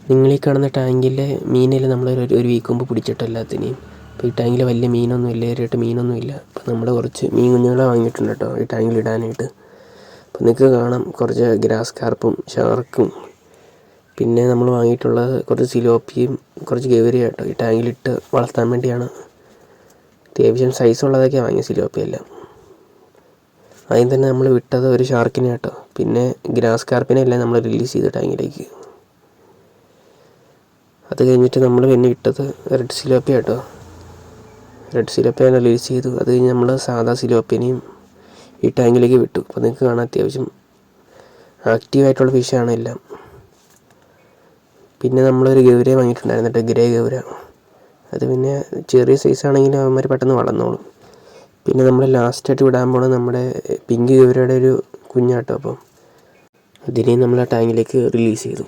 നിങ്ങൾ ഈ കാണുന്ന ടാങ്കിലെ മീനെല്ലാം നമ്മൾ ഒരു വീക്ക് മുമ്പ് പിടിച്ചിട്ട് എല്ലാത്തിനെയും. അപ്പോൾ ഈ ടാങ്കിൽ വലിയ മീനൊന്നും ഇല്ല, ഏറിയിട്ട് മീനൊന്നും ഇല്ല. അപ്പോൾ നമ്മൾ കുറച്ച് മീൻ കുഞ്ഞുങ്ങളെ വാങ്ങിയിട്ടുണ്ട് കേട്ടോ ഈ ടാങ്കിൽ ഇടാനായിട്ട്. അപ്പോൾ നിങ്ങൾക്ക് കാണാം കുറച്ച് ഗ്രാസ് കാർപ്പും ഷാർക്കും, പിന്നെ നമ്മൾ വാങ്ങിയിട്ടുള്ളത് കുറച്ച് സിലോപ്പിയും കുറച്ച് ഗൗരയും കേട്ടോ ഈ ടാങ്കിലിട്ട് വളർത്താൻ വേണ്ടിയാണ്. അത്യാവശ്യം സൈസുള്ളതൊക്കെയാണ് വാങ്ങിയ സിലോപ്പിയെല്ലാം. ആദ്യം തന്നെ നമ്മൾ വിട്ടത് ഒരു ഷാർക്കിനെ കേട്ടോ, പിന്നെ ഗ്രാസ് കാർപ്പിനെ എല്ലാം നമ്മൾ റിലീസ് ചെയ്ത് ടാങ്കിലേക്ക്. അത് കഴിഞ്ഞിട്ട് നമ്മൾ പിന്നെ ഇട്ടത് റെഡ് സിലോപ്പിയ കേട്ടോ. റെഡ് സിലോപ്പിയ റിലീസ് ചെയ്തു. അത് കഴിഞ്ഞ് നമ്മൾ സാധാ സിലോപ്പിനെയും ഈ ടാങ്കിലേക്ക് വിട്ടു. അപ്പോൾ നിങ്ങൾക്ക് കാണാൻ അത്യാവശ്യം ആക്റ്റീവായിട്ടുള്ള ഫിഷാണ് എല്ലാം. പിന്നെ നമ്മളൊരു ഗൗരയെ വാങ്ങിയിട്ടുണ്ടായിരുന്നു കേട്ടോ, ഗ്രേ ഗൗര. അത് പിന്നെ ചെറിയ സൈസാണെങ്കിലും അവന്മാർ പെട്ടെന്ന് വളർന്നോളും. പിന്നെ നമ്മൾ ലാസ്റ്റായിട്ട് വിടാൻ പോകുന്നത് നമ്മുടെ പിങ്ക് ഗൗരയുടെ ഒരു കുഞ്ഞാട്ടോ. അപ്പം അതിനെയും നമ്മൾ ആ ടാങ്കിലേക്ക് റിലീസ് ചെയ്തു.